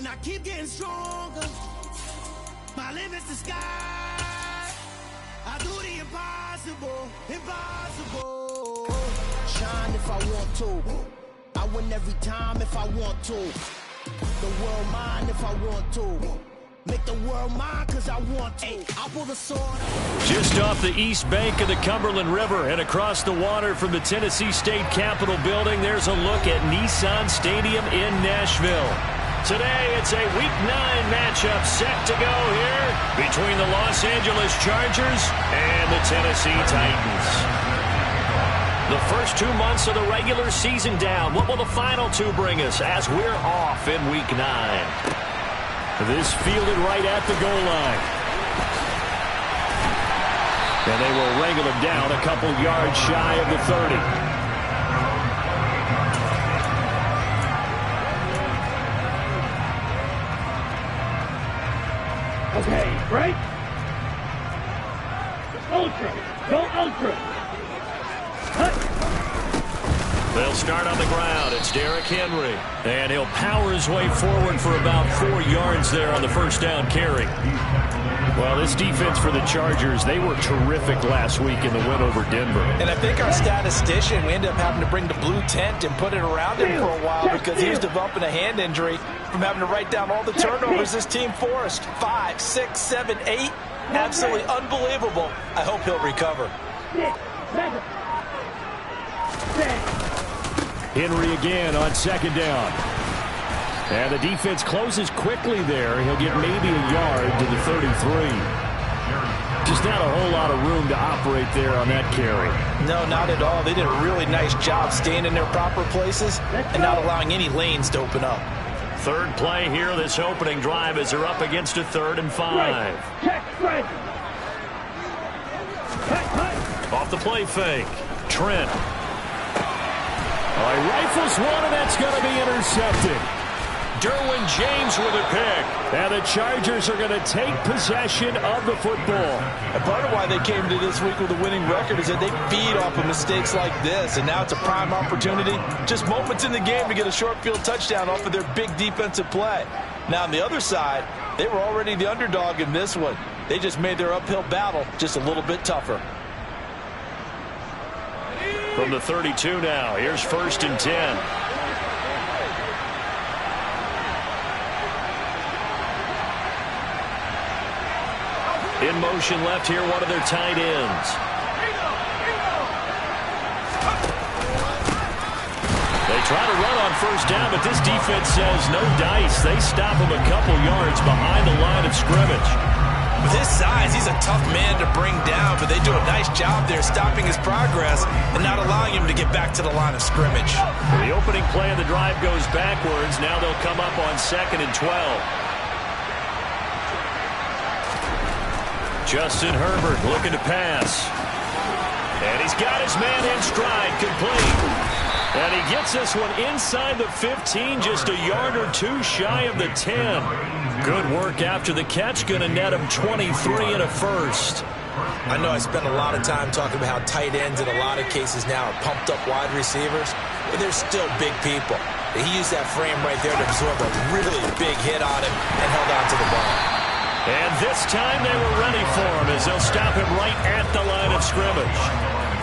and I keep getting stronger. My limit's the sky. I do the impossible, impossible. Shine if I want to. I win every time if I want to. The world mine if I want to. Make the world mine cause I want to. I'll pull the sword. Just off the east bank of the Cumberland River and across the water from the Tennessee State Capitol building, there's a look at Nissan Stadium in Nashville. Today, it's a Week 9 matchup set to go here between the Los Angeles Chargers and the Tennessee Titans. The first 2 months of the regular season down. What will the final two bring us as we're off in Week 9? This fielded right at the goal line. And they will wrangle him down a couple yards shy of the 30. Okay, right? Ultra. Go ultra. Cut. They'll start on the ground. It's Derrick Henry. And he'll power his way forward for about 4 yards there on the first down carry. Well, this defense for the Chargers, they were terrific last week in the win over Denver. And I think our statistician, we ended up having to bring the blue tent and put it around him for a while because he was developing a hand injury from having to write down all the turnovers this team forced. 5, 6, 7, 8. Absolutely unbelievable. I hope he'll recover. Henry again on second down. And the defense closes quickly there. He'll get maybe a yard to the 33. Just not a whole lot of room to operate there on that carry. No, not at all. They did a really nice job staying in their proper places and not allowing any lanes to open up. Third play here, this opening drive, as they're up against a 3rd and 5. Off the play fake. Trent. He rifles one, and that's going to be intercepted. Derwin James with a pick. And the Chargers are going to take possession of the football. And part of why they came to this week with a winning record is that they feed off of mistakes like this. And now it's a prime opportunity, just moments in the game, to get a short field touchdown off of their big defensive play. Now on the other side, they were already the underdog in this one. They just made their uphill battle just a little bit tougher. From the 32 now, here's 1st and 10. In motion left here, one of their tight ends. They try to run on first down, but this defense says no dice. They stop him a couple yards behind the line of scrimmage. With his size, he's a tough man to bring down, but they do a nice job there stopping his progress and not allowing him to get back to the line of scrimmage. The opening play of the drive goes backwards. Now they'll come up on 2nd and 12. Justin Herbert looking to pass. And he's got his man in stride, complete. And he gets this one inside the 15, just a yard or two shy of the 10. Good work after the catch, going to net him 23 and a first. I know I spent a lot of time talking about how tight ends in a lot of cases now are pumped up wide receivers, but they're still big people. He used that frame right there to absorb a really big hit on him and held on to the ball. And this time they were ready for him as they'll stop him right at the line of scrimmage.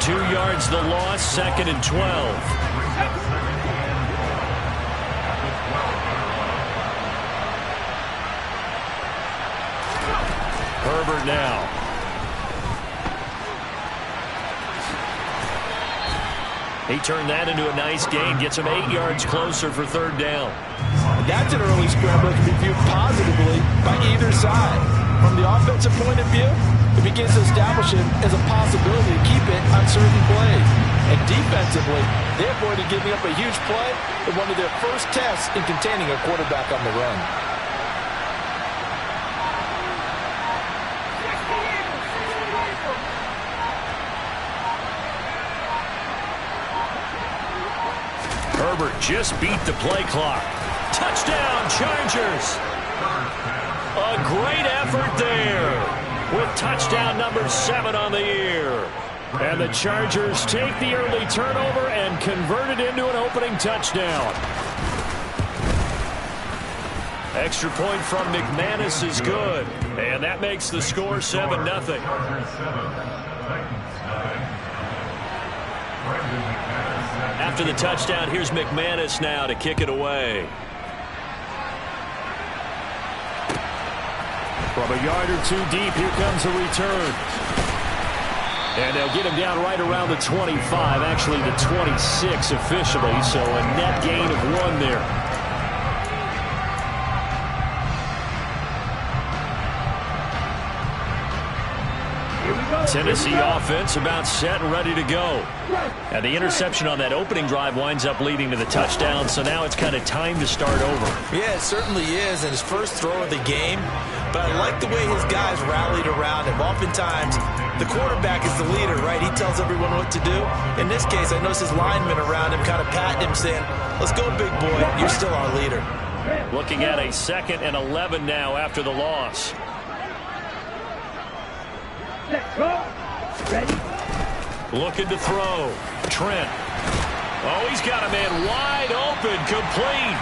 2 yards the loss, 2nd and 12. Herbert now. He turned that into a nice gain, gets him 8 yards closer for 3rd down. That's an early scramble that can be viewed positively by either side. From the offensive point of view, it begins to establish him as a possibility to keep it on certain plays. And defensively, they avoided giving up a huge play in one of their first tests in containing a quarterback on the run. Herbert just beat the play clock. Touchdown, Chargers. A great effort there with touchdown number 7 on the year. And the Chargers take the early turnover and convert it into an opening touchdown. Extra point from McManus is good. And that makes the score 7-0. After the touchdown, here's McManus now to kick it away. From a yard or two deep, here comes a return. And they'll get him down right around the 25, actually the 26 officially, so a net gain of 1 there. Tennessee offense about set and ready to go. And the interception on that opening drive winds up leading to the touchdown, so now it's kind of time to start over. Yeah, it certainly is, and his first throw of the game. But I like the way his guys rallied around him. Oftentimes, the quarterback is the leader, right? He tells everyone what to do. In this case, I noticed his linemen around him kind of patting him, saying, "Let's go, big boy. You're still our leader." Looking at a 2nd and 11 now after the loss. Ready? Looking to throw. Trent. Oh, he's got a man wide open, complete.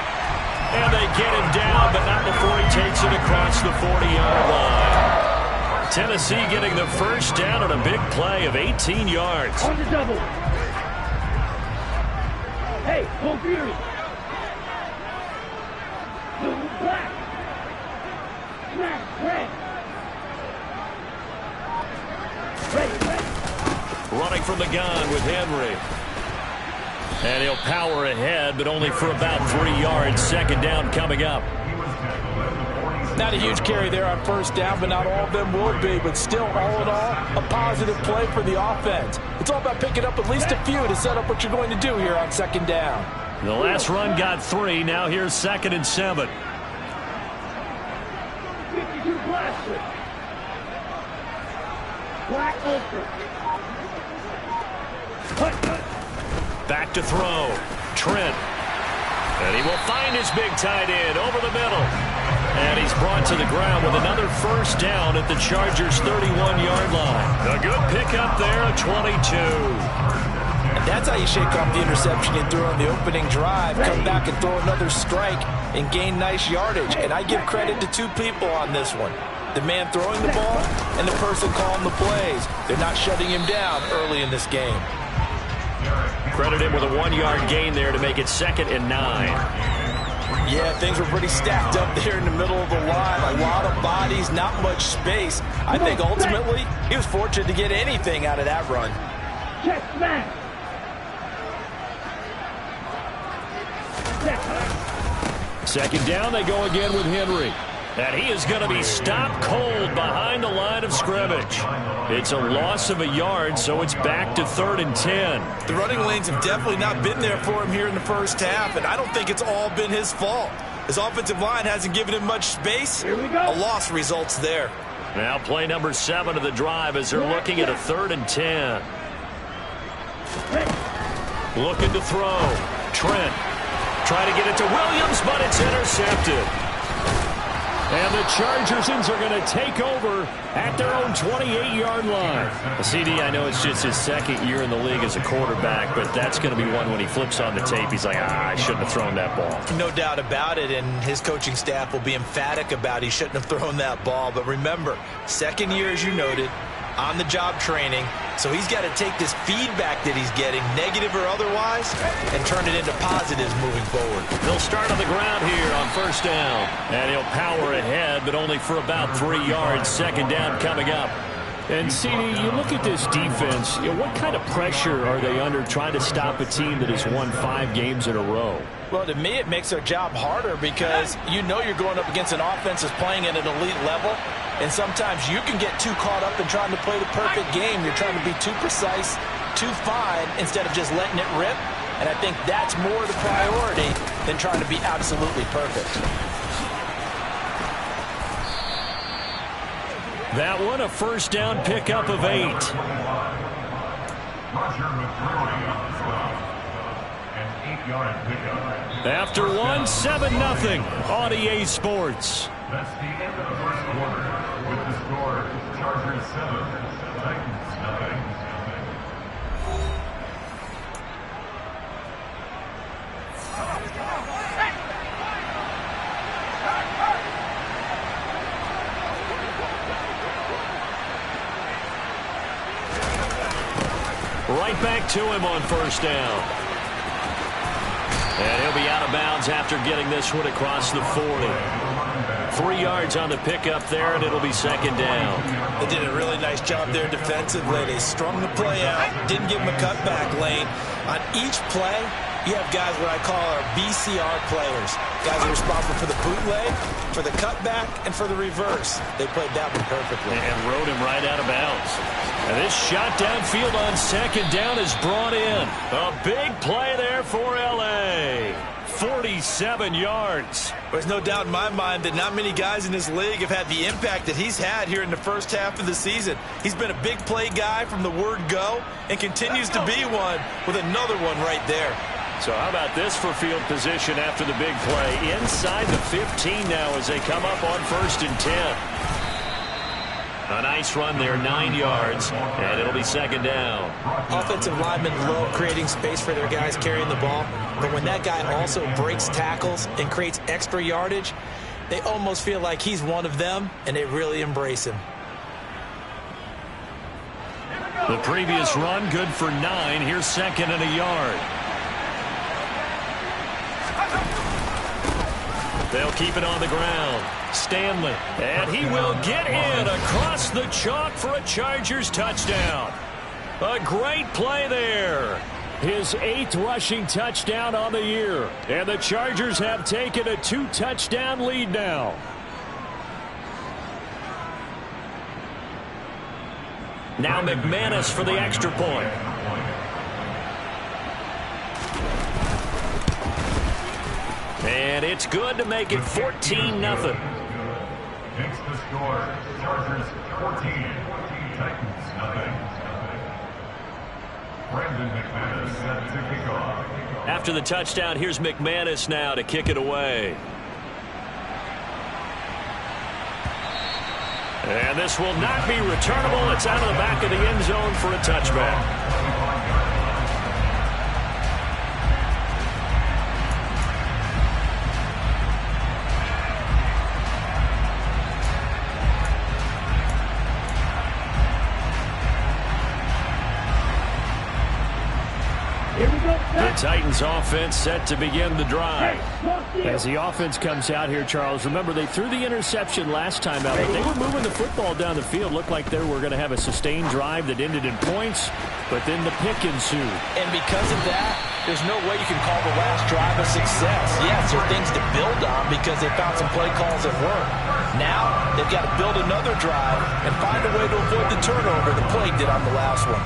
And they get him down, but not before he takes it across the 40-yard line. Tennessee getting the first down on a big play of 18 yards. On the double. Hey, go Fury. Blue, black. Smash, red. Ready. Running from the gun with Henry. And he'll power ahead, but only for about 3 yards. 2nd down coming up. Not a huge carry there on first down, but not all of them will be. But still, all in all, a positive play for the offense. It's all about picking up at least a few to set up what you're going to do here on 2nd down. The last run got 3. Now here's 2nd and 7. 52 blaster. Black ultra. Back to throw. Trent. And he will find his big tight end over the middle. And he's brought to the ground with another first down at the Chargers' 31-yard line. A good pickup there, a 22. And that's how you shake off the interception you threw on the opening drive. Come back and throw another strike and gain nice yardage. And I give credit to 2 people on this one. The man throwing the ball and the person calling the plays. They're not shutting him down early in this game. Credit him with a 1-yard gain there to make it 2nd and 9. Yeah, things were pretty stacked up there in the middle of the line. A lot of bodies, not much space. I think ultimately he was fortunate to get anything out of that run. Check smash. 2nd down, they go again with Henry. And he is going to be stopped cold behind the line of scrimmage. It's a loss of a yard, so it's back to 3rd and 10. The running lanes have definitely not been there for him here in the first half, and I don't think it's all been his fault. His offensive line hasn't given him much space. Here we go. A loss results there. Now play number 7 of the drive as they're looking at a 3rd and 10. Looking to throw. Trent. Trying to get it to Williams, but it's intercepted. And the Chargers are going to take over at their own 28-yard line. CD, I know it's just his 2nd year in the league as a quarterback, but that's going to be one when he flips on the tape. He's like, I shouldn't have thrown that ball. No doubt about it, and his coaching staff will be emphatic about he shouldn't have thrown that ball. But remember, 2nd year, as you noted, on-the-job training. So he's got to take this feedback that he's getting, negative or otherwise, and turn it into positives moving forward. They'll start on the ground here on first down. And he'll power ahead, but only for about 3 yards. 2nd down coming up. And, CD, you look at this defense, what kind of pressure are they under trying to stop a team that has won 5 games in a row? Well, to me, it makes their job harder because you know you're going up against an offense that's playing at an elite level. And sometimes you can get too caught up in trying to play the perfect game. You're trying to be too precise, too fine, instead of just letting it rip. And I think that's more the priority than trying to be absolutely perfect. That one, a first down pickup of 8. After 1, 7-0 on EA Sports. That's the end of the first quarter with the score Chargers 7, Titans 9. right back to him on first down. And he'll be out of bounds after getting this one across the 40. 3 yards on the pickup there, and it'll be second down. They did a really nice job there defensively. They strung the play out, didn't give him a cutback lane. On each play, you have guys what I call our BCR players. Guys are responsible for the bootleg, for the cutback, and for the reverse. They played that one perfectly. And rode him right out of bounds. And this shot downfield on second down is brought in. A big play there for L.A. 47 yards. There's no doubt in my mind that not many guys in this league have had the impact that he's had here in the first half of the season. He's been a big play guy from the word go and continues to be one with another one right there. So how about this for field position after the big play? Inside the 15 now as they come up on 1st and 10. A nice run there, 9 yards, and it'll be second down. Offensive linemen love creating space for their guys carrying the ball, but when that guy also breaks tackles and creates extra yardage, they almost feel like he's one of them, and they really embrace him. The previous run good for 9. Here's second and a yard. They'll keep it on the ground. Stanley, and he will get in across the chalk for a Chargers touchdown. A great play there. His 8th rushing touchdown on the year. And the Chargers have taken a 2-touchdown lead now. Now McManus for the extra point. And it's good to make it 14-0. Next to score, Chargers 14, Titans 0. Brandon McManus set to kick off. After the touchdown, here's McManus now to kick it away. And this will not be returnable. It's out of the back of the end zone for a touchback. The Titans offense set to begin the drive. As the offense comes out here, Charles, remember they threw the interception last time out, but they were moving the football down the field. Looked like they were going to have a sustained drive that ended in points, but then the pick ensued. And because of that, there's no way you can call the last drive a success. Yes, there are things to build on because they found some play calls that work. Now, they've got to build another drive and find a way to avoid the turnover the Plague did on the last one.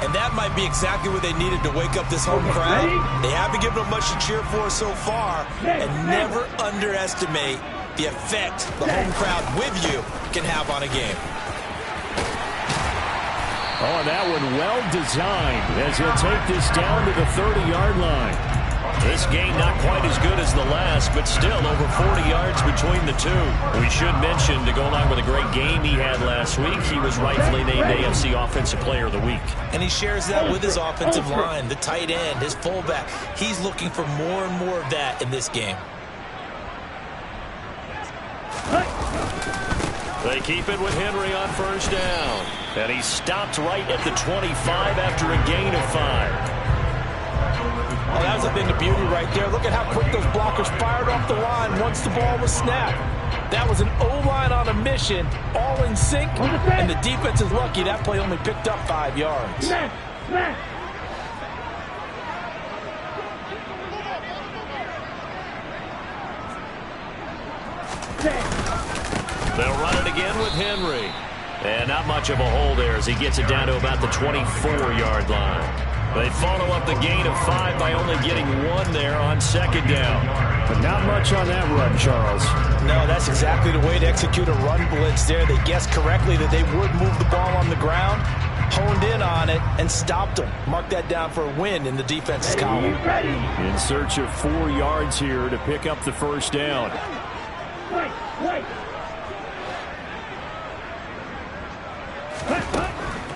And that might be exactly what they needed to wake up this home crowd. They haven't given them much to cheer for so far, and never underestimate the effect the home crowd with you can have on a game. Oh, that one well designed as he'll take this down to the 30-yard line. This game not quite as good as the last, but still over 40 yards between the two. We should mention, to go along with a great game he had last week, he was rightfully named AFC Offensive Player of the Week. And he shares that with his offensive line, the tight end, his fullback. He's looking for more and more of that in this game. They keep it with Henry on first down. And he stopped right at the 25 after a gain of 5. Oh, that was a thing of beauty right there. Look at how quick those blockers fired off the line once the ball was snapped. That was an O-line on a mission, all in sync, and the defense is lucky that play only picked up 5 yards. They'll run it again with Henry. And not much of a hole there as he gets it down to about the 24-yard line. They follow up the gain of 5 by only getting 1 there on second down. But not much on that run, Charles. No, that's exactly the way to execute a run blitz there. They guessed correctly that they would move the ball on the ground, honed in on it, and stopped them. Mark that down for a win in the defense's column. In search of 4 yards here to pick up the first down.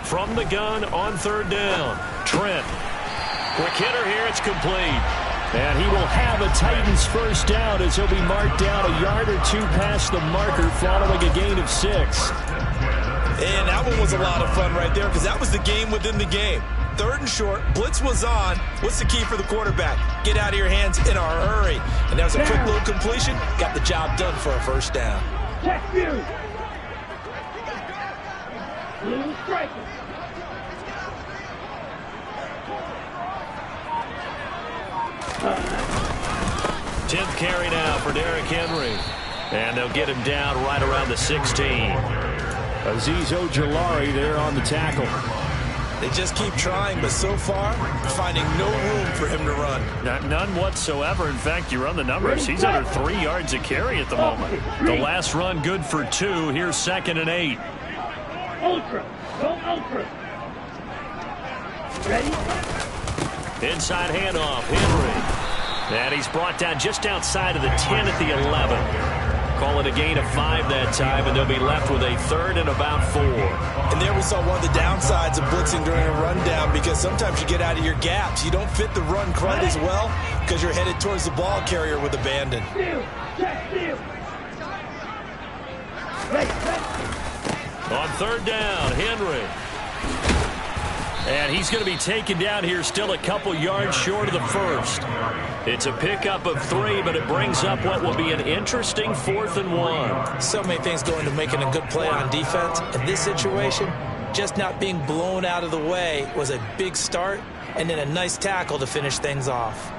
From the gun on third down, Trent. Quick hitter here, it's complete. And he will have a Titans first down as he'll be marked down a yard or 2 past the marker following a gain of 6. And that one was a lot of fun right there because that was the game within the game. 3rd and short. Blitz was on. What's the key for the quarterback? Get out of your hands in a hurry. And that was a quick little completion. Got the job done for a first down. Check you. Blue striker. Tenth carry now for Derrick Henry. And they'll get him down right around the 16. Azeez Ojulari there on the tackle. They just keep trying, but so far, finding no room for him to run. None whatsoever. In fact, you run the numbers. He's under 3 yards a carry at the moment. The last run good for 2. Here's 2nd and 8. Ultra. Go ultra. Ready? Inside handoff. Henry. And he's brought down just outside of the 10 at the 11. Call it a gain of 5 that time, and they'll be left with a 3rd and about 4. And there we saw one of the downsides of blitzing during a rundown, because sometimes you get out of your gaps. You don't fit the run quite as well because you're headed towards the ball carrier with abandon. Steal. Check steal. On 3rd down, Henry. And he's going to be taken down here still a couple yards short of the 1st. It's a pickup of 3, but it brings up what will be an interesting 4th and 1. So many things go into making a good play on defense. In this situation, just not being blown out of the way was a big start, and then a nice tackle to finish things off.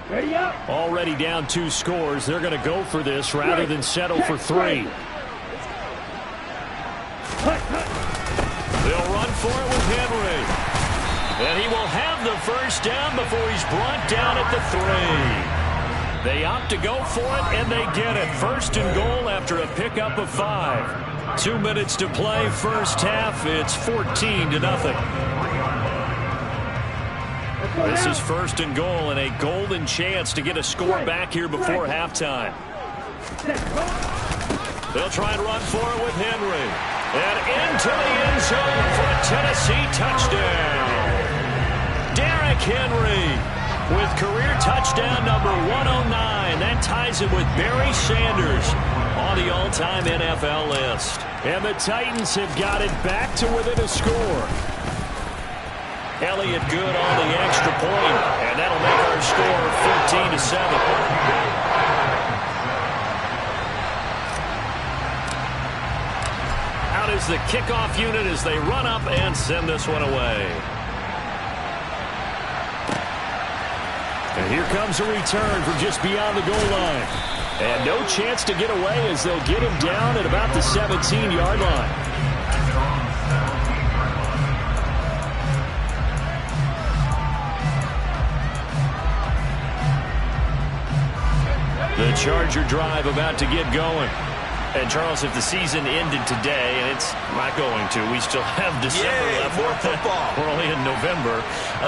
Ready up. Already down 2 scores. They're going to go for this rather than settle for 3. They'll run for it with Henry. And he will have the first down before he's brought down at the 3. They opt to go for it, and they get it. 1st and goal after a pickup of 5. 2 minutes to play, first half. It's 14-0. This is 1st and goal, and a golden chance to get a score back here before halftime. They'll try and run for it with Henry. And into the end zone for a Tennessee touchdown. Derrick Henry with career touchdown number 109. That ties him with Barry Sanders on the all-time NFL list. And the Titans have got it back to within a score. Elliott good on the extra point, and that'll make our score 14-7. Is the kickoff unit as they run up and send this one away. And here comes a return from just beyond the goal line. And no chance to get away as they'll get him down at about the 17-yard line. The Charger drive about to get going. And, Charles, if the season ended today, and it's not going to, we still have December left. More football. We're only in November.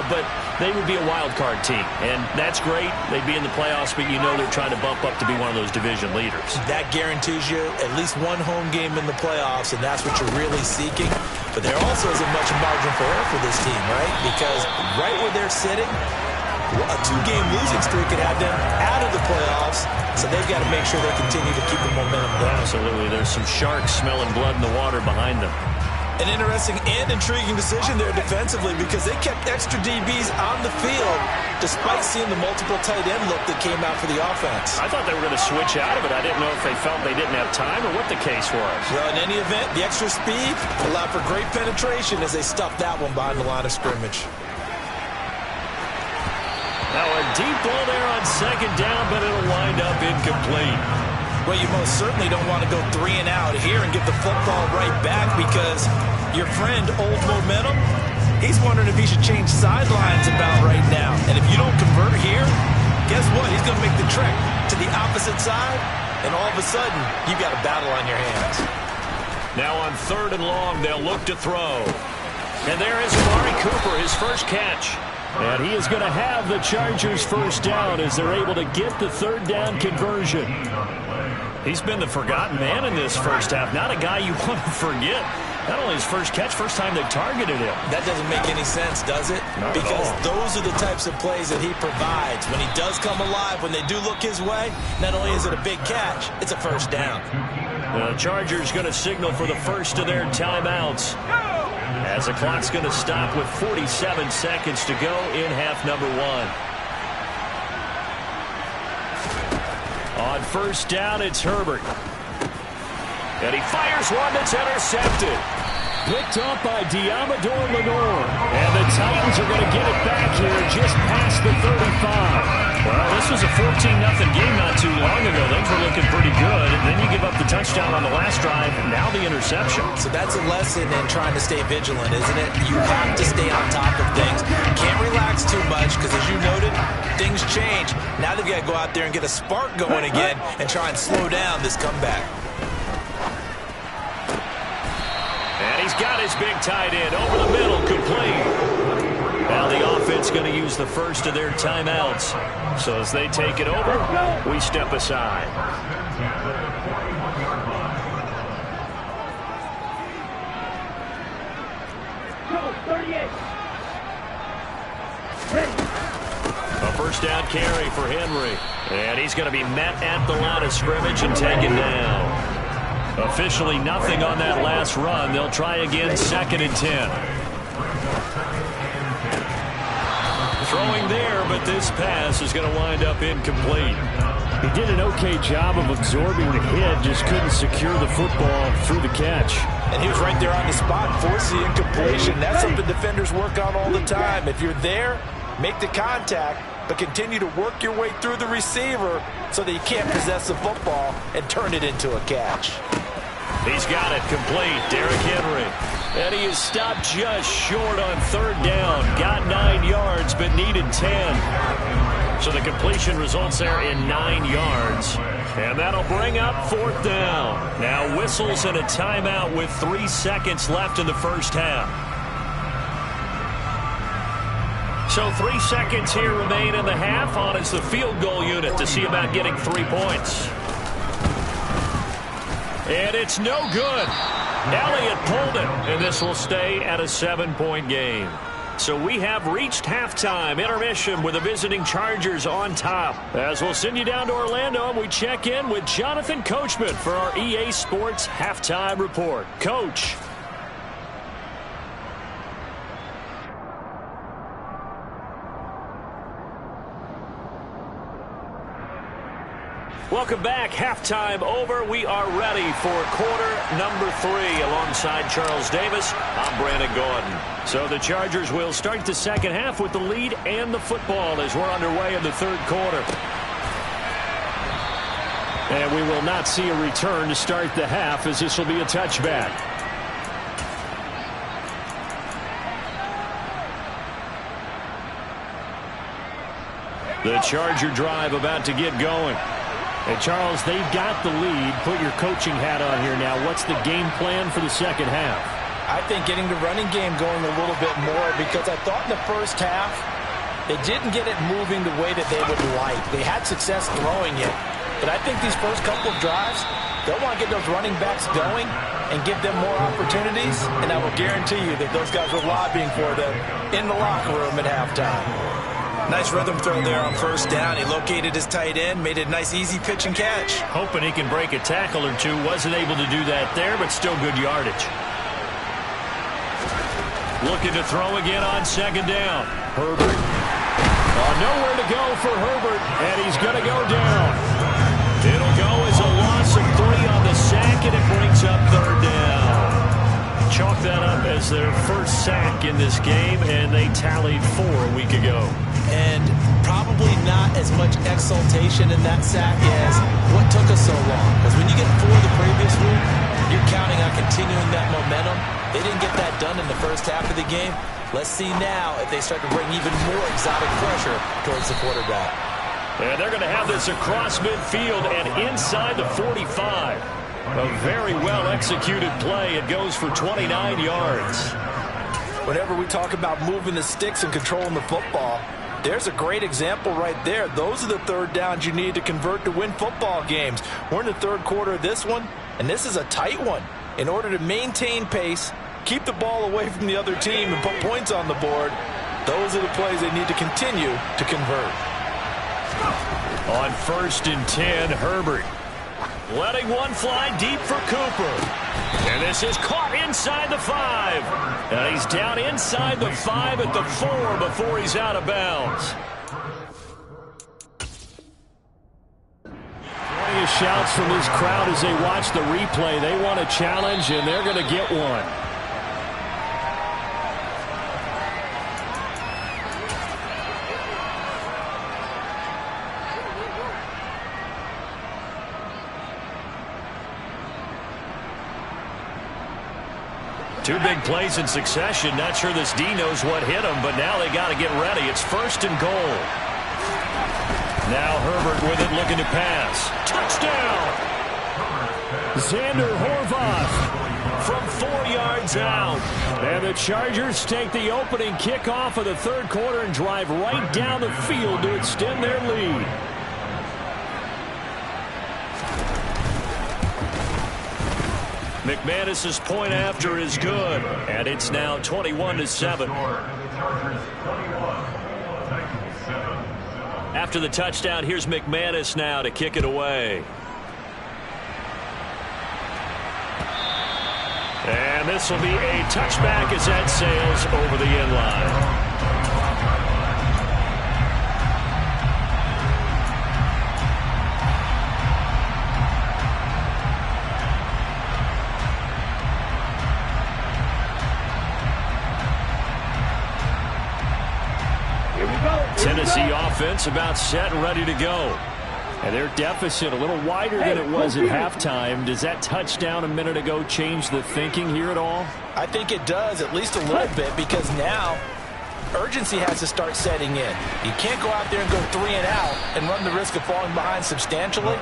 But they would be a wild card team. And that's great. They'd be in the playoffs, but you know they're trying to bump up to be one of those division leaders. That guarantees you at least one home game in the playoffs, and that's what you're really seeking. But there also isn't much margin for error for this team, right? Because right where they're sitting, a 2-game losing streak could have them out of the playoffs, so they've got to make sure they continue to keep the momentum going. Absolutely. There's some sharks smelling blood in the water behind them. An interesting and intriguing decision there defensively, because they kept extra DBs on the field despite seeing the multiple tight end look that came out for the offense. I thought they were going to switch out of it. I didn't know if they felt they didn't have time or what the case was. Well, in any event, the extra speed allowed for great penetration as they stuffed that one behind the line of scrimmage. Now a deep ball there on 2nd down, but it'll wind up incomplete. Well, you most certainly don't want to go 3 and out here and give the football right back, because your friend, Old Momentum, he's wondering if he should change sidelines about right now. And if you don't convert here, guess what? He's going to make the trek to the opposite side, and all of a sudden, you've got a battle on your hands. Now on 3rd and long, they'll look to throw. And there is Amari Cooper, his first catch. And he is going to have the Chargers first down as they're able to get the 3rd down conversion. He's been the forgotten man in this first half. Not a guy you want to forget. Not only his first catch, first time they targeted him. That doesn't make any sense, does it? Not because at all. Those are the types of plays that he provides. When he does come alive, when they do look his way, not only is it a big catch, it's a first down. The Chargers going to signal for the first of their timeouts. as the clock's going to stop with 47 seconds to go in half number 1. On first down, it's Herbert. And he fires one that's intercepted. Picked up by Diamador Lenore. And the Titans are going to get it back here just past the 35. Well, this was a 14-0 game not too long ago. Things were looking pretty good. And then you give up the touchdown on the last drive. Now the interception. So that's a lesson in trying to stay vigilant, isn't it? You have to stay on top of things. Can't relax too much because, as you noted, things change. Now they've got to go out there and get a spark going again and try and slow down this comeback. And he's got his big tight end over the middle, complete. Now the offense going to use the first of their timeouts. So as they take it over, we step aside. A first down carry for Henry. And he's going to be met at the line of scrimmage and taken down. Officially nothing on that last run. They'll try again, 2nd and 10. Throwing there, but this pass is going to wind up incomplete. He did an okay job of absorbing the hit, just couldn't secure the football through the catch. And he was right there on the spot, forced the incompletion. That's something defenders work on all the time. If you're there, make the contact, but continue to work your way through the receiver so that you can't possess the football and turn it into a catch. He's got it complete, Derrick Henry. And he is stopped just short on 3rd down. Got 9 yards, but needed 10. So the completion results there in 9 yards. And that'll bring up 4th down. Now whistles and a timeout with 3 seconds left in the first half. So 3 seconds here remain in the half. On is the field goal unit to see about getting 3 points. And it's no good. Elliott pulled it, and this will stay at a 7-point game. So we have reached halftime. Intermission with the visiting Chargers on top. As we'll send you down to Orlando, and we check in with Jonathan Coachman for our EA Sports Halftime Report. Coach. Welcome back. Halftime over. We are ready for quarter number 3 alongside Charles Davis. I'm Brandon Gordon. So the Chargers will start the second half with the lead and the football as we're underway in the 3rd quarter. And we will not see a return to start the half as this will be a touchback. The Charger drive about to get going. Hey, Charles, they've got the lead. Put your coaching hat on here now. What's the game plan for the second half? I think getting the running game going a little bit more, because I thought in the first half they didn't get it moving the way that they would like. They had success throwing it, but I think these first couple of drives, they'll want to get those running backs going and give them more opportunities, and I will guarantee you that those guys were lobbying for them in the locker room at halftime. Nice rhythm throw there on first down. He located his tight end, made it a nice easy pitch and catch. Hoping he can break a tackle or two. Wasn't able to do that there, but still good yardage. Looking to throw again on 2nd down. Herbert. Nowhere to go for Herbert, and he's going to go down. It'll go as a loss of 3 on the sack, and it brings up 3rd down. Chalk that up as their first sack in this game, and they tallied 4 a week ago. And probably not as much exultation in that sack as what took us so long. Because when you get 4 the previous week, you're counting on continuing that momentum. They didn't get that done in the first half of the game. Let's see now if they start to bring even more exotic pressure towards the quarterback. And they're going to have this across midfield and inside the 45. A very well-executed play. It goes for 29 yards. Whenever we talk about moving the sticks and controlling the football, there's a great example right there. Those are the 3rd downs you need to convert to win football games. We're in the 3rd quarter of this one, and this is a tight one. In order to maintain pace, keep the ball away from the other team, and put points on the board, those are the plays they need to continue to convert. On 1st and 10, Herbert. Letting one fly deep for Cooper. And this is caught inside the 5. And he's down inside the 5 at the 4 before he's out of bounds. Plenty of shouts from this crowd as they watch the replay. They want a challenge, and they're going to get one. Two big plays in succession. Not sure this D knows what hit him, but now they got to get ready. It's 1st and goal. Now Herbert with it, looking to pass. Touchdown! Xander Horvath from 4 yards out. And the Chargers take the opening kickoff of the 3rd quarter and drive right down the field to extend their lead. McManus's point after is good, and it's now 21-7. After the touchdown, here's McManus now to kick it away. And this will be a touchback as that sails over the end line. Tennessee offense about set and ready to go. And their deficit a little wider than it was at halftime. Does that touchdown a minute ago change the thinking here at all? I think it does, at least a little bit, because now urgency has to start setting in. You can't go out there and go 3 and out and run the risk of falling behind substantially,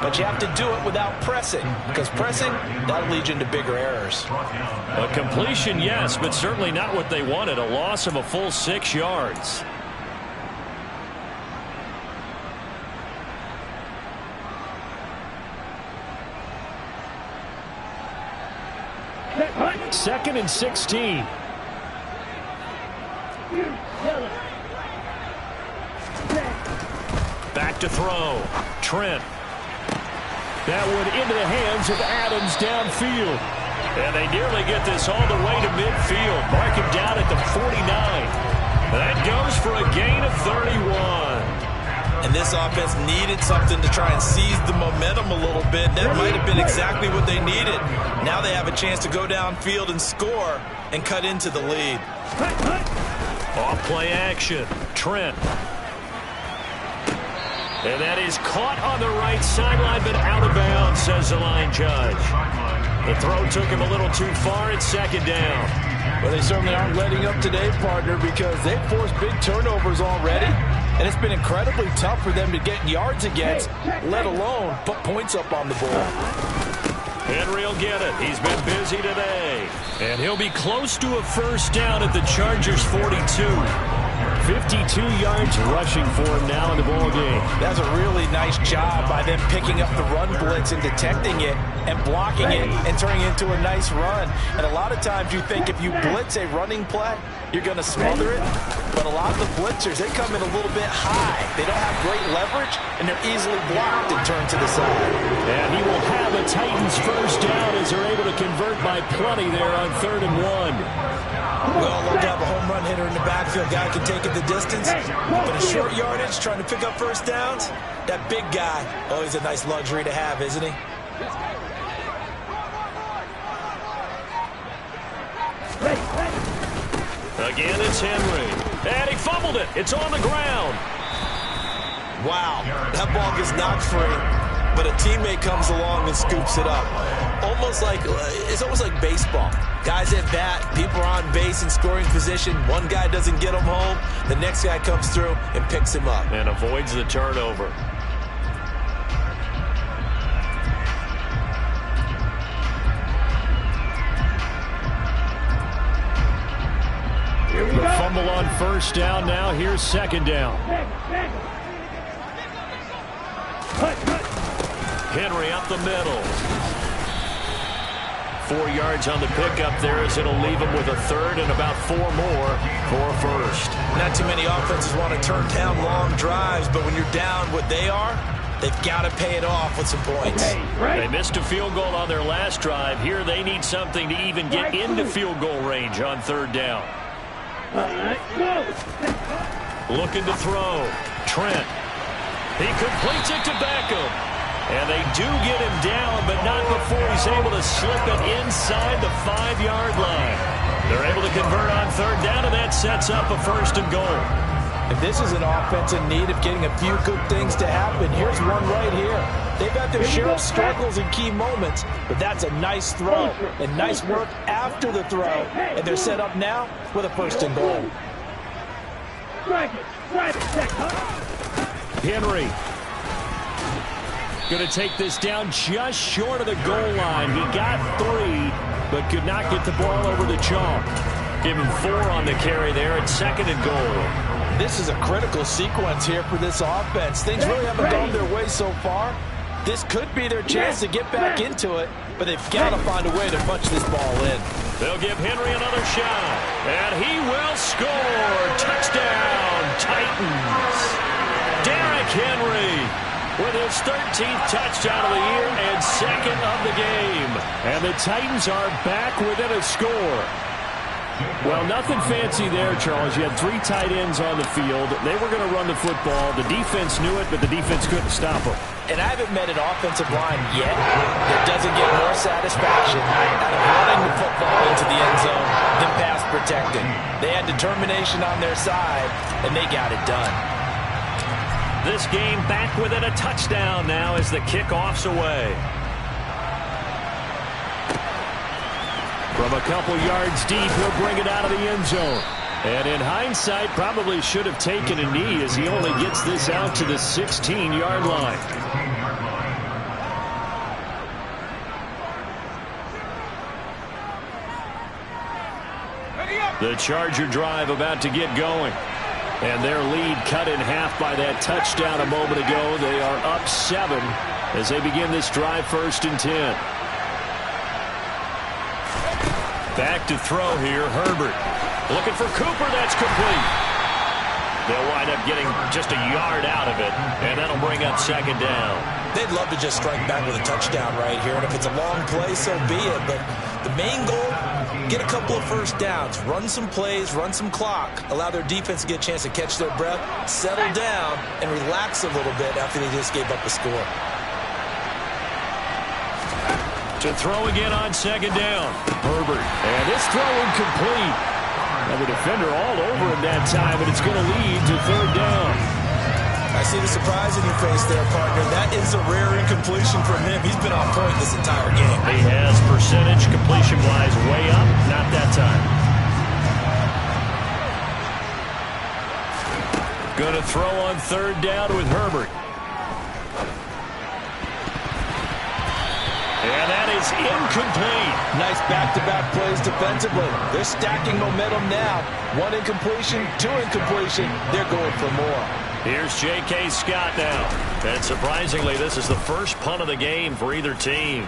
but you have to do it without pressing, because pressing, that'll lead you into bigger errors. A completion, yes, but certainly not what they wanted. A loss of a full 6 yards. Second and 16. Back to throw. Trent. That one into the hands of Adams downfield. And they nearly get this all the way to midfield. Mark him down at the 49. That goes for a gain of 31. And this offense needed something to try and seize the momentum a little bit. That might have been exactly what they needed. Now they have a chance to go downfield and score and cut into the lead. Off play action. Trent. And that is caught on the right sideline, but out of bounds, says the line judge. The throw took him a little too far. It's 2nd down. Well, they certainly aren't letting up today, partner, because they've forced big turnovers already. And it's been incredibly tough for them to get yards against, let alone put points up on the board. Henry will get it. He's been busy today. And he'll be close to a 1st down at the Chargers' 42. 52 yards rushing for him now in the ball game. That's a really nice job by them picking up the run blitz and detecting it and blocking it and turning it into a nice run. And a lot of times you think if you blitz a running play, you're going to smother it. But a lot of the blitzers, they come in a little bit high. They don't have great leverage, and they're easily blocked and turned to the side. And he will have a Titans 1st down as they're able to convert by plenty there on 3rd and 1. We all love to have a home run hitter in the backfield. Guy can take it the distance. But a short yardage, trying to pick up 1st downs, that big guy, always a nice luxury to have, isn't he? Again, it's Henry. And he fumbled it. It's on the ground. Wow, that ball gets knocked free, but a teammate comes along and scoops it up. It's almost like baseball. Guys at bat, people are on base in scoring position. One guy doesn't get him home. The next guy comes through and picks him up. And avoids the turnover. The fumble on 1st down now. Here's 2nd down. Henry up the middle. 4 yards on the pickup there as it'll leave him with a 3rd and about 4 more for a 1st. Not too many offenses want to turn down long drives, but when you're down what they are, They've got to pay it off with some points. They missed a field goal on their last drive. Here they need something to even get into field goal range on third down. Looking to throw. Trent. He completes it to Beckham. And they do get him down, but not before he's able to slip it inside the 5-yard line. They're able to convert on third down, and that sets up a 1st and goal. If this is an offense in need of getting a few good things to happen, here's one right here. They've got their share of struggles in key moments, but that's a nice throw and nice work after the throw. And they're set up now with a 1st and goal. Henry going to take this down just short of the goal line. He got 3, but could not get the ball over the chalk. Give him 4 on the carry there at 2nd and goal. This is a critical sequence here for this offense. Things really haven't gone their way so far. This could be their chance to get back into it, but they've got to find a way to punch this ball in. They'll give Henry another shot, and he will score. Touchdown, Titans. Derrick Henry with his 13th touchdown of the year and 2nd of the game. And the Titans are back within a score. Well, nothing fancy there, Charles. You had 3 tight ends on the field. They were going to run the football. The defense knew it, but the defense couldn't stop them. And I haven't met an offensive line yet that doesn't get more satisfaction out of running the football into the end zone than pass protecting. They had determination on their side, and they got it done. This game back within a touchdown now as the kickoff's away. From a couple yards deep, he'll bring it out of the end zone. And in hindsight, probably should have taken a knee as he only gets this out to the 16-yard line. The Charger drive about to get going. And their lead cut in half by that touchdown a moment ago. They are up 7 as they begin this drive, 1st and 10. Back to throw here, Herbert. Looking for Cooper, that's complete. They'll wind up getting just a yard out of it, and that'll bring up 2nd down. They'd love to just strike back with a touchdown right here, and if it's a long play, so be it. But the main goal, get a couple of 1st downs, run some plays, run some clock, allow their defense to get a chance to catch their breath, settle down, and relax a little bit after they just gave up a score. To throw again on 2nd down. Herbert. And this throw incomplete. And the defender all over him that time, but it's going to lead to 3rd down. I see the surprise in your face there, partner. That is a rare incompletion from him. He's been on point this entire game. He has percentage completion-wise way up. Not that time. Going to throw on 3rd down with Herbert. And that is incomplete. Nice back-to-back plays defensively. They're stacking momentum now. 1 incompletion, 2 incompletion. They're going for more. Here's J.K. Scott now. And surprisingly, this is the first punt of the game for either team.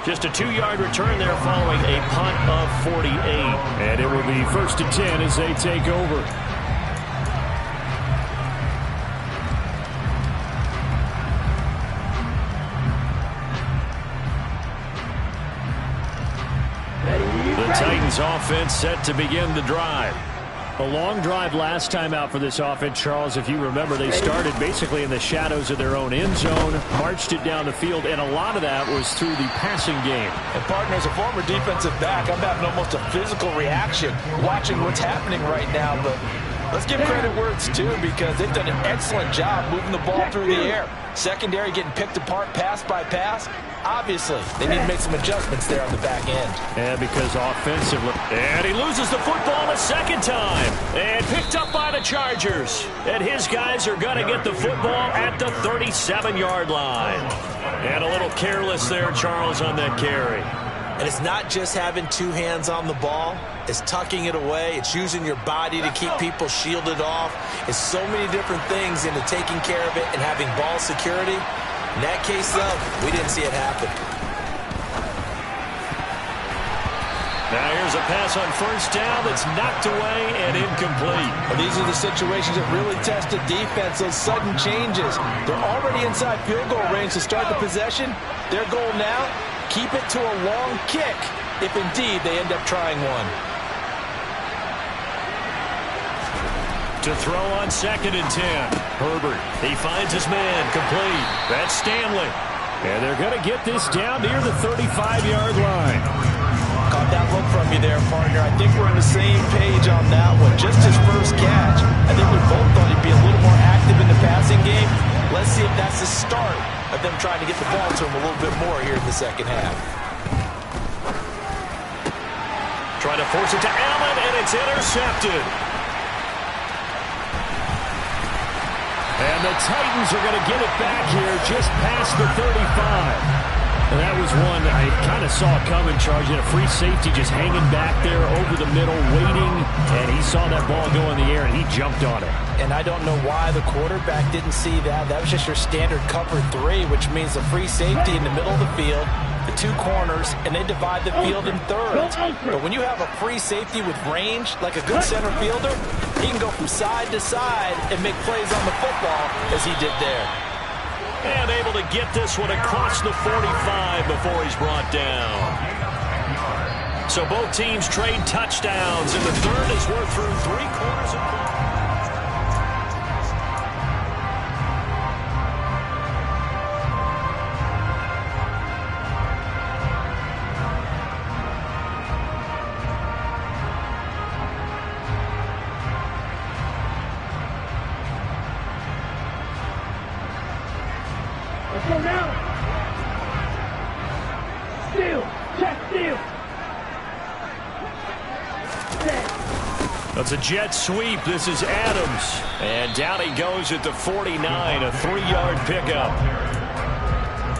Just a 2-yard return there following a punt of 48. And it will be 1st and 10 as they take over. Titans offense set to begin the drive. A long drive last time out for this offense, Charles. If you remember, they started basically in the shadows of their own end zone, marched it down the field, and a lot of that was through the passing game. And partner, as a former defensive back, I'm having almost a physical reaction watching what's happening right now. But let's give credit where it's due because they've done an excellent job moving the ball through the air. Secondary getting picked apart pass by pass. Obviously, they need to make some adjustments there on the back end. And because offensively, and he loses the football a 2nd time. And picked up by the Chargers. And his guys are going to get the football at the 37-yard line. And a little careless there, Charles, on that carry. And it's not just having 2 hands on the ball. It's tucking it away. It's using your body to keep people shielded off. It's so many different things into taking care of it and having ball security. In that case, though, we didn't see it happen. Now here's a pass on first down that's knocked away and incomplete. Well, these are the situations that really test the defense, those sudden changes. They're already inside field goal range to start the possession. Their goal now, keep it to a long kick, if indeed they end up trying one. To throw on 2nd and 10. Herbert, he finds his man, complete. That's Stanley. And they're going to get this down near the 35-yard line. Caught that look from you there, partner. I think we're on the same page on that one. Just his first catch. I think we both thought he'd be a little more active in the passing game. Let's see if that's the start of them trying to get the ball to him a little bit more here in the second half. Trying to force it to Allen, and it's intercepted. And the Titans are going to get it back here just past the 35. And that was one I kind of saw coming, Charge. He had a free safety just hanging back there over the middle, waiting, and he saw that ball go in the air, and he jumped on it. And I don't know why the quarterback didn't see that. That was just your standard cover 3, which means a free safety in the middle of the field, the 2 corners, and they divide the field in thirds. But when you have a free safety with range, like a good center fielder, he can go from side to side and make plays on the football as he did there. And able to get this one across the 45 before he's brought down. So both teams trade touchdowns, and the third as we're through 3 quarters of play. Let's go now. Steal. Check steal. That's a jet sweep. This is Adams. And down he goes at the 49, a 3-yard pickup.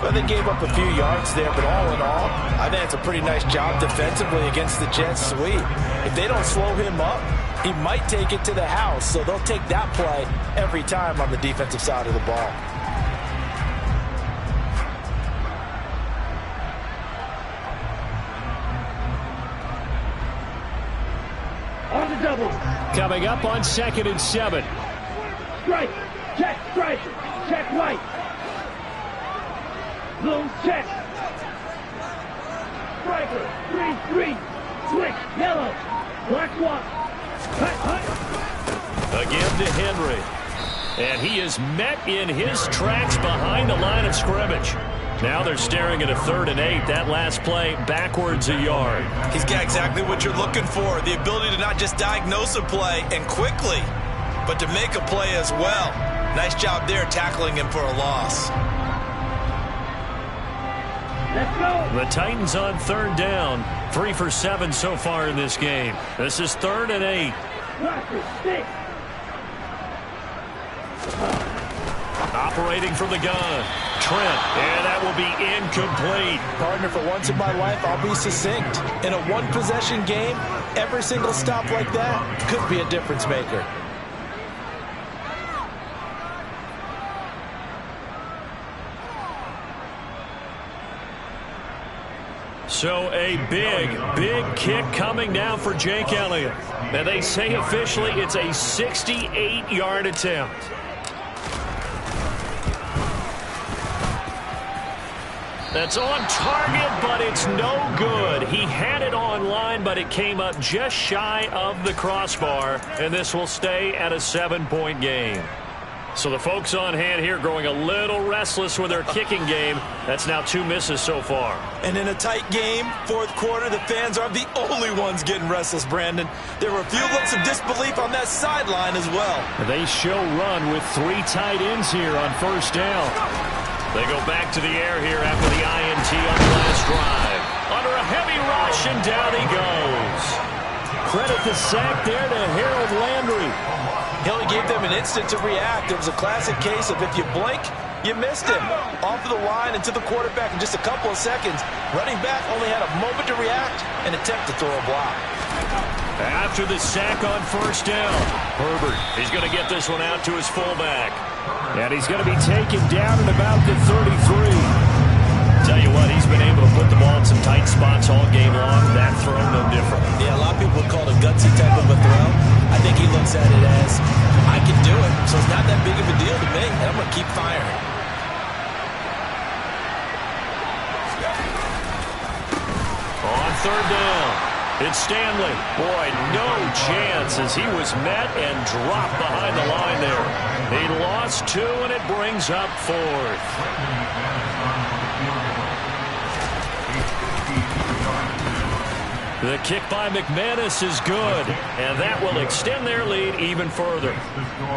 Well, they gave up a few yards there, but all in all, I think it's a pretty nice job defensively against the jet sweep. If they don't slow him up, he might take it to the house, so they'll take that play every time on the defensive side of the ball. On the double. Coming up on 2nd and 7. Strike. Check. Strike. Check right. Blue check. Striker. 3-3. Switch. Yellow. Black swap. Hut. Again to Henry. And he is met in his tracks behind the line of scrimmage. Now they're staring at a 3rd and 8. That last play backwards a yard. He's got exactly what you're looking for. The ability to not just diagnose a play and quickly, but to make a play as well. Nice job there tackling him for a loss. Let's go. The Titans on 3rd down. 3 for 7 so far in this game. This is 3rd and 8. Blocker. Stick. Operating from the gun. Trent, and that will be incomplete. Partner, for once in my life, I'll be succinct. In a one-possession game, every single stop like that could be a difference maker. So a big kick coming now for Jake Elliott. And they say officially it's a 68-yard attempt. That's on target, but it's no good. He had it on line, but it came up just shy of the crossbar, and this will stay at a 7-point game. So the folks on hand here growing a little restless with their kicking game. That's now 2 misses so far. And in a tight game, 4th quarter, the fans aren't the only ones getting restless, Brandon. There were a few looks of disbelief on that sideline as well. They show run with 3 tight ends here on 1st down. They go back to the air here after the INT on the last drive. Under a heavy rush, and down he goes. Credit the sack there to Harold Landry. He only gave them an instant to react. It was a classic case of if you blink, you missed him. Off of the line and to the quarterback in just a couple of seconds. Running back only had a moment to react and attempt to throw a block. After the sack on 1st down, Herbert is going to get this one out to his fullback. And he's going to be taken down at about the 33. Tell you what, he's been able to put the ball in some tight spots all game long. That throw, no different. Yeah, a lot of people would call it a gutsy type of a throw. I think he looks at it as, I can do it, so it's not that big of a deal to me, and I'm going to keep firing. On third down, it's Stanley. Boy, no chance as he was met and dropped behind the line there. He lost 2, and it brings up 4th. The kick by McManus is good, and that will extend their lead even further.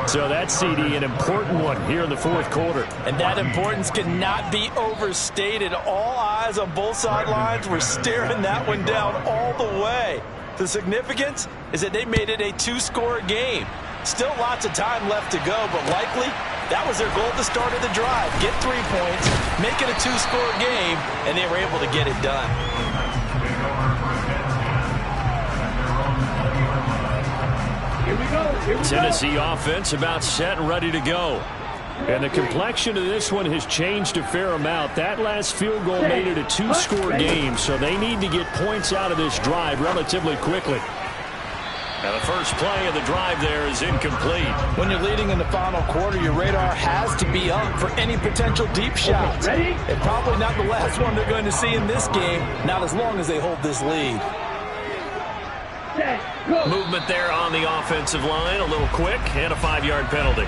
So that's, CD, an important one here in the 4th quarter. And that importance cannot be overstated. All eyes on both sidelines were staring that one down all the way. The significance is that they made it a 2-score game. Still lots of time left to go, but likely that was their goal at the start of the drive. Get 3 points, make it a 2-score game, and they were able to get it done. Tennessee offense about set and ready to go. And the complexion of this one has changed a fair amount. That last field goal made it a 2-score game, so they need to get points out of this drive relatively quickly. And the first play of the drive there is incomplete. When you're leading in the final quarter, your radar has to be up for any potential deep shots. And probably not the last one they're going to see in this game, not as long as they hold this lead. Movement there on the offensive line, a little quick, and a 5-yard penalty.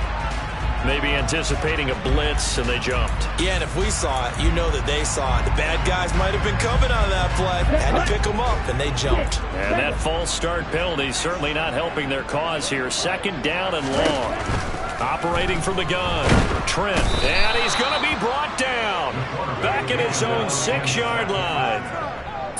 Maybe anticipating a blitz, and they jumped. Yeah, and if we saw it, you know that they saw it. The bad guys might have been coming on that play. Had to pick them up, and they jumped. And that false start penalty certainly not helping their cause here. 2nd down and long. Operating from the gun, Trent, and he's going to be brought down. Back at his own 6-yard line.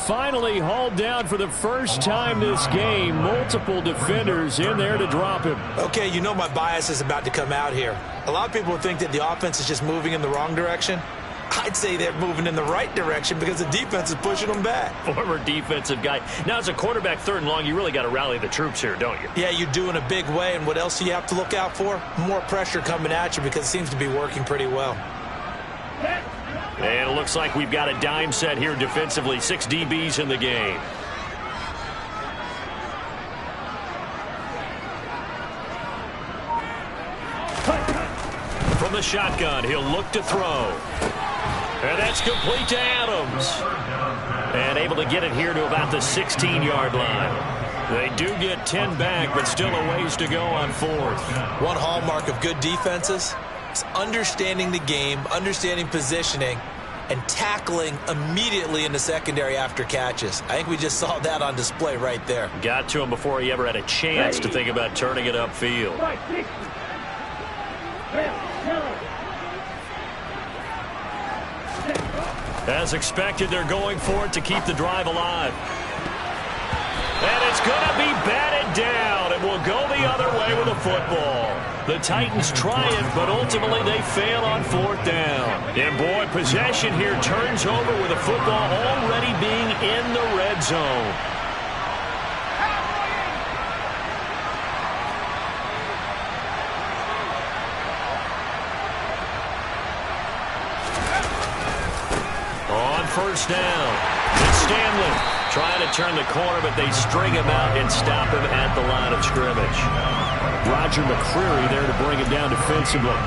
Finally hauled down for the first time this game. Multiple defenders in there to drop him. Okay, you know my bias is about to come out here. A lot of people think that the offense is just moving in the wrong direction. I'd say they're moving in the right direction because the defense is pushing them back. Former defensive guy. Now, as a quarterback 3rd and long, you really got to rally the troops here, don't you? Yeah, you do in a big way. And what else do you have to look out for? More pressure coming at you because it seems to be working pretty well. And it looks like we've got a dime set here defensively. 6 DBs in the game. From the shotgun, he'll look to throw. And that's complete to Adams. And able to get it here to about the 16-yard line. They do get 10 back, but still a ways to go on 4th. One hallmark of good defenses is understanding the game, understanding positioning, and tackling immediately in the secondary after catches. I think we just saw that on display right there. Got to him before he ever had a chance to think about turning it upfield. As expected, they're going for it to keep the drive alive. And it's going to be batted down. It will go the other way with a football. The Titans try it, but ultimately they fail on 4th down. And boy, possession here turns over with a football already being in the red zone. On 1st down, it's Stanley. Trying to turn the corner, but they string him out and stop him at the line of scrimmage. Roger McCreary there to bring him down defensively.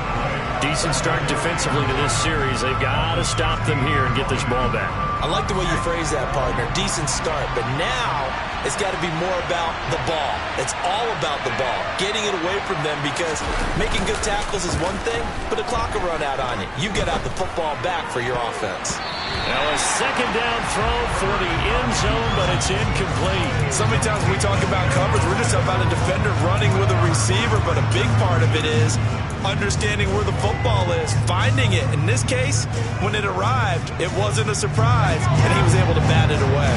Decent start defensively to this series. They've got to stop them here and get this ball back. I like the way you phrase that, partner. Decent start, but now it's got to be more about the ball. It's all about the ball, getting it away from them, because making good tackles is one thing, but the clock will run out on you. You get out the football back for your offense. Now a 2nd down throw for the end zone, but it's incomplete. So many times when we talk about coverage, we're just about a defender running with a receiver, but a big part of it is understanding where the football is, finding it. In this case, when it arrived, it wasn't a surprise, and he was able to bat it away.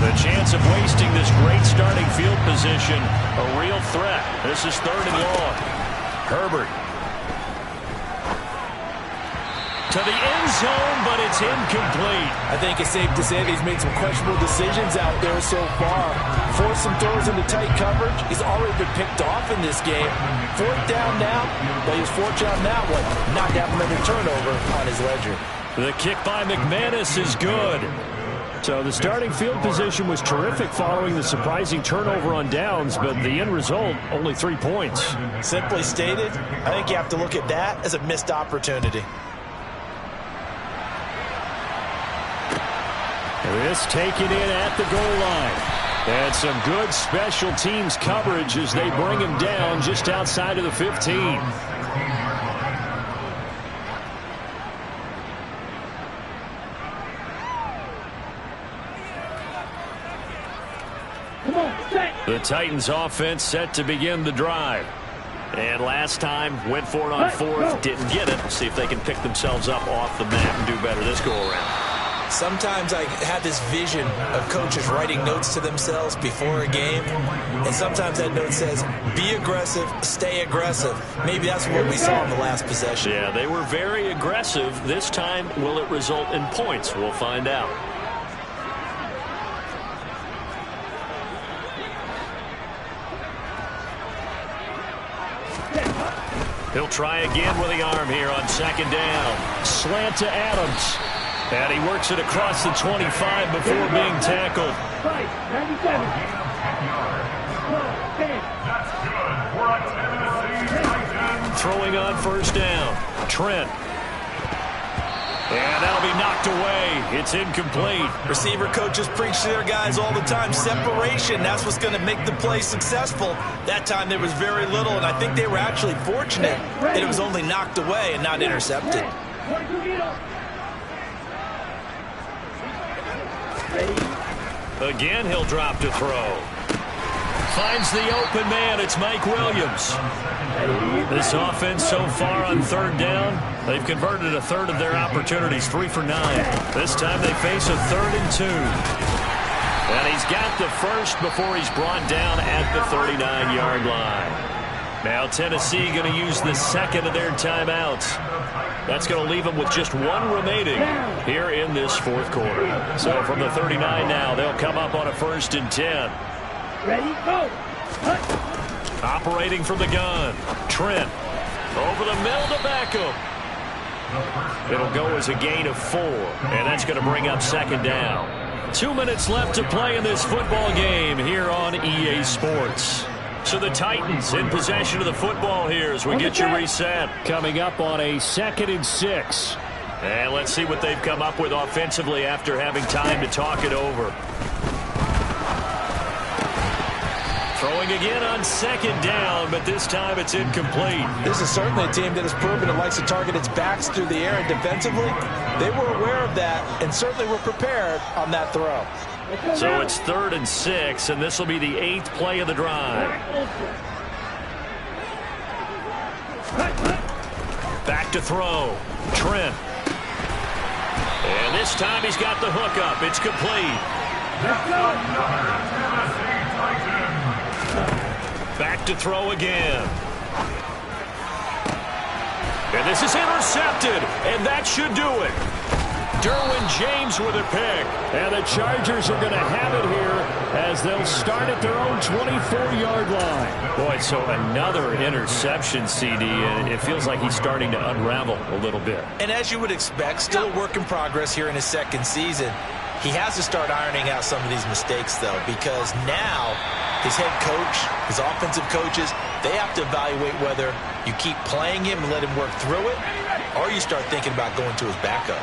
The chance of wasting this great starting field position, a real threat. This is 3rd and long. Herbert. To the end zone, but it's incomplete. I think it's safe to say that he's made some questionable decisions out there so far. Forced some throws into tight coverage. He's already been picked off in this game. 4th down now, but he was fortunate on that one, not to have another turnover on his ledger. The kick by McManus is good. So the starting field position was terrific following the surprising turnover on downs, but the end result, only 3 points. Simply stated, I think you have to look at that as a missed opportunity. This taken in at the goal line. And some good special teams coverage as they bring him down just outside of the 15. The Titans offense set to begin the drive. And last time, went for it on fourth, didn't get it. See if they can pick themselves up off the mat and do better this go-around. Sometimes I have this vision of coaches writing notes to themselves before a game, and sometimes that note says, be aggressive, stay aggressive. Maybe that's what we saw in the last possession. Yeah, they were very aggressive. This time, will it result in points? We'll find out. He'll try again with the arm here on second down. Slant to Adams. And he works it across the 25 before being tackled. Throwing on first down. Trent. And that'll be knocked away. It's incomplete. Receiver coaches preach to their guys all the time. Separation, that's what's going to make the play successful. That time there was very little, and I think they were actually fortunate that it was only knocked away and not intercepted. Again, he'll drop to throw. Finds the open man. It's Mike Williams. This offense so far on third down, they've converted a third of their opportunities, 3 for 9. This time they face a 3rd and 2. And he's got the first before he's brought down at the 39-yard line. Now Tennessee going to use the second of their timeouts. That's going to leave them with just 1 remaining here in this fourth quarter. So from the 39 now, they'll come up on a 1st and 10. Ready, go. Operating from the gun. Trent. Over the middle to Beckham. It'll go as a gain of 4. And that's going to bring up second down. 2 minutes left to play in this football game here on EA Sports. So the Titans in possession of the football here as we get you reset. Coming up on a 2nd and 6. And let's see what they've come up with offensively after having time to talk it over. Throwing again on second down, but this time it's incomplete. This is certainly a team that has proven it likes to target its backs through the air, and defensively, they were aware of that and certainly were prepared on that throw. So it's 3rd and 6, and this will be the 8th play of the drive. Back to throw. Trent. And this time he's got the hook up. It's complete. Back to throw again. And this is intercepted, and that should do it. Derwin James with a pick. And the Chargers are going to have it here as they'll start at their own 24-yard line. Boy, so another interception, CD, and it feels like he's starting to unravel a little bit. And as you would expect, still a work in progress here in his 2nd season. He has to start ironing out some of these mistakes, though, because now his head coach, his offensive coaches, they have to evaluate whether you keep playing him and let him work through it, or you start thinking about going to his backup.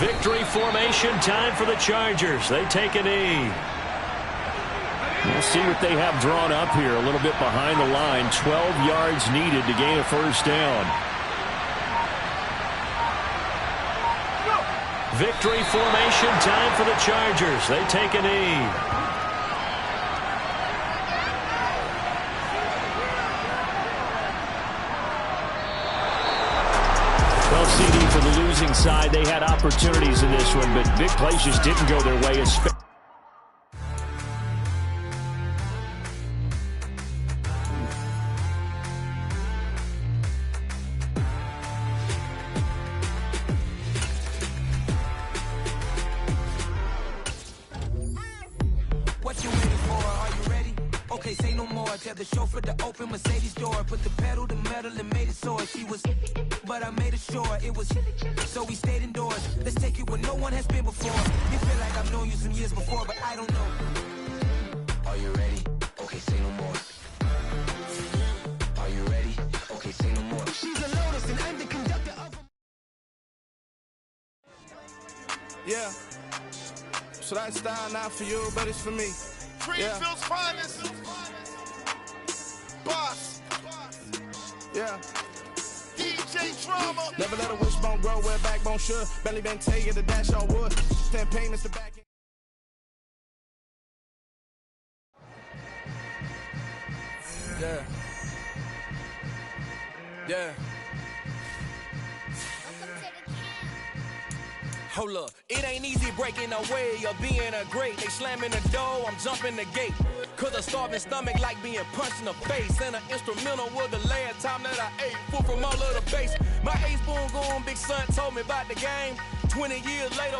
Victory formation time for the Chargers. They take a knee. We'll see what they have drawn up here. A little bit behind the line. 12 yards needed to gain a first down. Victory formation time for the Chargers. They take a knee. Well, CD, for the losing side, they had opportunities in this one, but big plays just didn't go their way. Okay, say no more. Tell the chauffeur to open Mercedes door. Put the pedal to metal and made it soar. She was, but I made it sure it was. So we stayed indoors. Let's take it where no one has been before. You feel like I've known you some years before, but I don't know. Are you ready? Okay, say no more. Are you ready? Okay, say no more. She's a Lotus and I'm the conductor of. Yeah. So that style not for you, but it's for me. Greenfield's finest. Boss. Yeah. DJ Drama. Never let a wishbone grow where backbone should. Belly been take it, the dash on wood. Campaign is the back. Yeah. Yeah. Hold up, it ain't easy breaking away or being a great. They slamming the door, I'm jumping the gate. Cause a starving stomach like being punched in the face. And an instrumental was the last time that I ate food from all of the bass. My ace boom goon, big son told me about the game. 20 years later,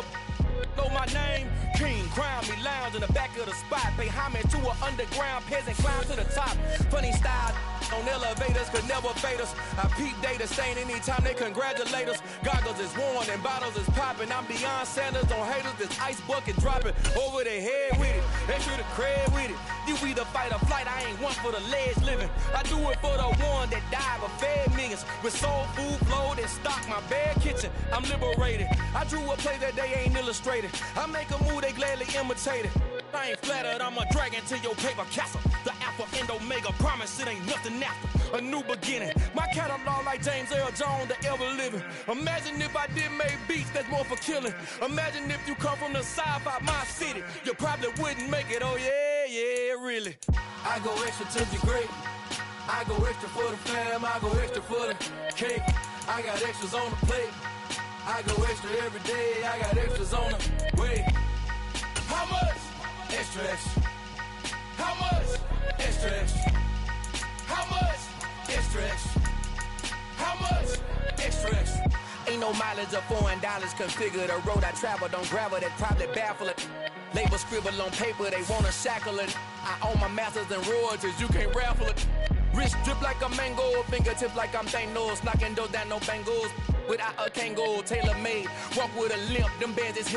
know my name. King, crown me, lounge in the back of the spot. Pay homage to an underground peasant, climb to the top. Funny style on elevators could never fade us. I peep data stain anytime they congratulate us. Goggles is worn and bottles is popping. I'm Deion Sanders on haters, this ice bucket dropping over their head with it. Extra the cred with it. You either fight or flight, I ain't one for the ledge living. I do it for the one that died but fed millions. With soul food flowed and stock my bad kitchen. I'm liberated. I drew a play that they ain't illustrated. I make a move, they gladly imitate it. I ain't flattered, I'm a dragon to your paper castle. The Alpha and Omega, promise it ain't nothing after. A new beginning. My catalog like James Earl Jones, the ever living. Imagine if I did make beats that's more for killing. Imagine if you come from the south out my city. You probably wouldn't make it, oh yeah, yeah, really. I go extra to be great. I go extra for the fam, I go extra for the cake. I got extras on the plate. I go extra every day, I got extras on the way. How much? Extra, extra. How much? Extra, extra. How much? Extra, extra. How much? Extra, extra. Ain't no mileage of $4 configure the road I travel. Don't gravel that probably baffle it. Label scribble on paper, they wanna shackle it. I own my masters and royalties, you can't raffle it. Wrist drip like a mango, fingertips like I'm Thanos. Knocking those down, no bangles. Without a Kango, tailor made. Walk with a limp, them bands is heavy.